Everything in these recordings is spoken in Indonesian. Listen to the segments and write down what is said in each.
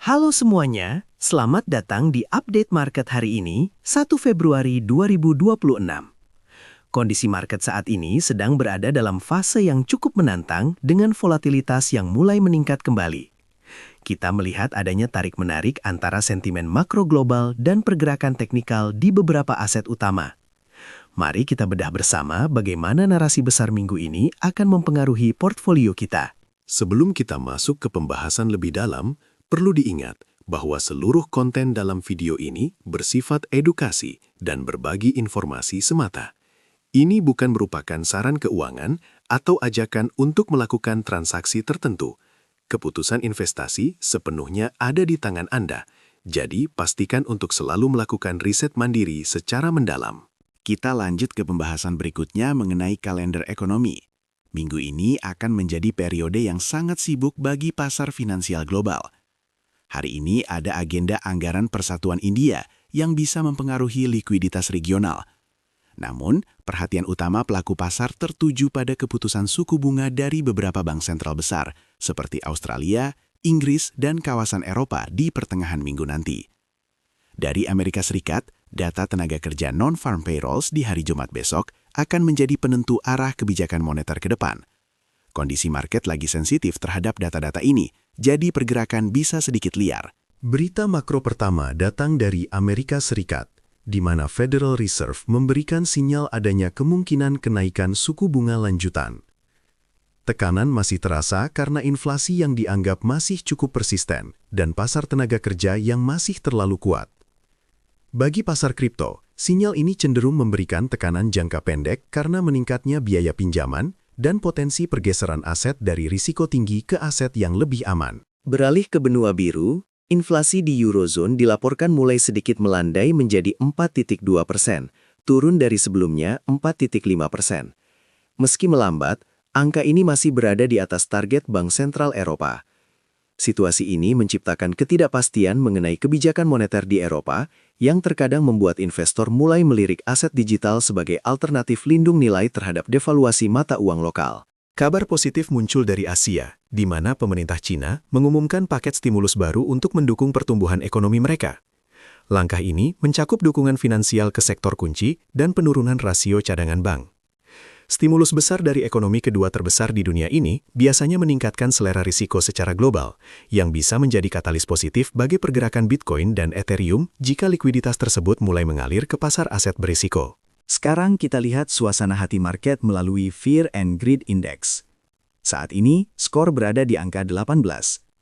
Halo semuanya, selamat datang di update market hari ini, 1 Februari 2026. Kondisi market saat ini sedang berada dalam fase yang cukup menantang dengan volatilitas yang mulai meningkat kembali. Kita melihat adanya tarik-menarik antara sentimen makro global dan pergerakan teknikal di beberapa aset utama. Mari kita bedah bersama bagaimana narasi besar minggu ini akan mempengaruhi portfolio kita. Sebelum kita masuk ke pembahasan lebih dalam, perlu diingat bahwa seluruh konten dalam video ini bersifat edukasi dan berbagi informasi semata. Ini bukan merupakan saran keuangan atau ajakan untuk melakukan transaksi tertentu. Keputusan investasi sepenuhnya ada di tangan Anda, jadi pastikan untuk selalu melakukan riset mandiri secara mendalam. Kita lanjut ke pembahasan berikutnya mengenai kalender ekonomi. Minggu ini akan menjadi periode yang sangat sibuk bagi pasar finansial global. Hari ini ada agenda anggaran Persatuan India yang bisa mempengaruhi likuiditas regional. Namun, perhatian utama pelaku pasar tertuju pada keputusan suku bunga dari beberapa bank sentral besar, seperti Australia, Inggris, dan kawasan Eropa di pertengahan minggu nanti. Dari Amerika Serikat, data tenaga kerja non-farm payrolls di hari Jumat besok akan menjadi penentu arah kebijakan moneter ke depan. Kondisi market lagi sensitif terhadap data-data ini, jadi pergerakan bisa sedikit liar. Berita makro pertama datang dari Amerika Serikat, di mana Federal Reserve memberikan sinyal adanya kemungkinan kenaikan suku bunga lanjutan. Tekanan masih terasa karena inflasi yang dianggap masih cukup persisten dan pasar tenaga kerja yang masih terlalu kuat. Bagi pasar kripto, sinyal ini cenderung memberikan tekanan jangka pendek karena meningkatnya biaya pinjaman dan potensi pergeseran aset dari risiko tinggi ke aset yang lebih aman. Beralih ke benua biru, inflasi di Eurozone dilaporkan mulai sedikit melandai menjadi 4,2%, turun dari sebelumnya 4,5%. Meski melambat, angka ini masih berada di atas target Bank Sentral Eropa. Situasi ini menciptakan ketidakpastian mengenai kebijakan moneter di Eropa yang terkadang membuat investor mulai melirik aset digital sebagai alternatif lindung nilai terhadap devaluasi mata uang lokal. Kabar positif muncul dari Asia, di mana pemerintah Cina mengumumkan paket stimulus baru untuk mendukung pertumbuhan ekonomi mereka. Langkah ini mencakup dukungan finansial ke sektor kunci dan penurunan rasio cadangan bank. Stimulus besar dari ekonomi kedua terbesar di dunia ini biasanya meningkatkan selera risiko secara global, yang bisa menjadi katalis positif bagi pergerakan Bitcoin dan Ethereum jika likuiditas tersebut mulai mengalir ke pasar aset berisiko. Sekarang kita lihat suasana hati market melalui Fear and Greed Index. Saat ini, skor berada di angka 18,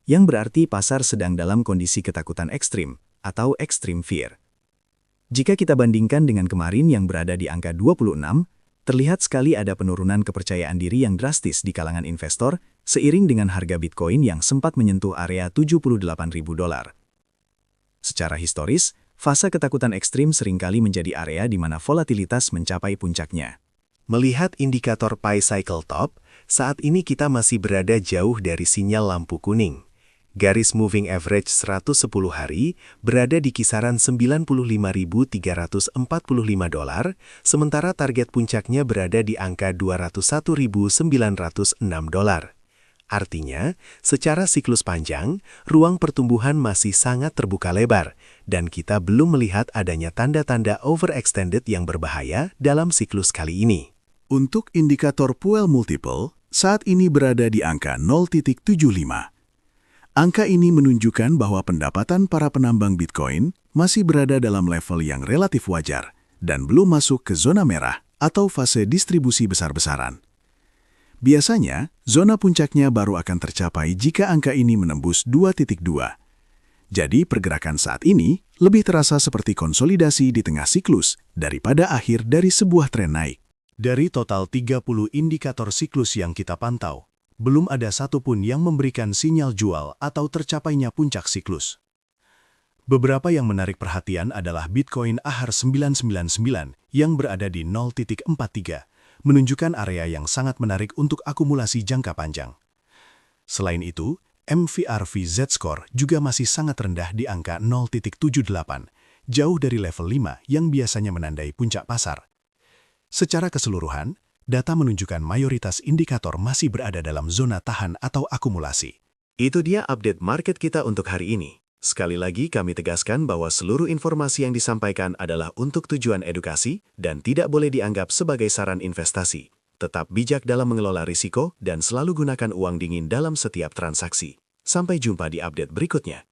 yang berarti pasar sedang dalam kondisi ketakutan ekstrim atau extreme fear. Jika kita bandingkan dengan kemarin yang berada di angka 26, terlihat sekali ada penurunan kepercayaan diri yang drastis di kalangan investor seiring dengan harga Bitcoin yang sempat menyentuh area $78.000. Secara historis, fase ketakutan ekstrim seringkali menjadi area di mana volatilitas mencapai puncaknya. Melihat indikator Pi Cycle Top, saat ini kita masih berada jauh dari sinyal lampu kuning. Garis moving average 110 hari berada di kisaran $95.345, sementara target puncaknya berada di angka $201.906. Artinya, secara siklus panjang, ruang pertumbuhan masih sangat terbuka lebar, dan kita belum melihat adanya tanda-tanda overextended yang berbahaya dalam siklus kali ini. Untuk indikator Puel Multiple, saat ini berada di angka 0,75. Angka ini menunjukkan bahwa pendapatan para penambang Bitcoin masih berada dalam level yang relatif wajar dan belum masuk ke zona merah atau fase distribusi besar-besaran. Biasanya, zona puncaknya baru akan tercapai jika angka ini menembus 2,2. Jadi, pergerakan saat ini lebih terasa seperti konsolidasi di tengah siklus daripada akhir dari sebuah tren naik. Dari total 30 indikator siklus yang kita pantau, belum ada satupun yang memberikan sinyal jual atau tercapainya puncak siklus. Beberapa yang menarik perhatian adalah Bitcoin AHR 999 yang berada di 0,43, menunjukkan area yang sangat menarik untuk akumulasi jangka panjang. Selain itu, MVRV Z-Score juga masih sangat rendah di angka 0,78, jauh dari level 5 yang biasanya menandai puncak pasar. Secara keseluruhan, data menunjukkan mayoritas indikator masih berada dalam zona tahan atau akumulasi. Itu dia update market kita untuk hari ini. Sekali lagi kami tegaskan bahwa seluruh informasi yang disampaikan adalah untuk tujuan edukasi dan tidak boleh dianggap sebagai saran investasi. Tetap bijak dalam mengelola risiko dan selalu gunakan uang dingin dalam setiap transaksi. Sampai jumpa di update berikutnya.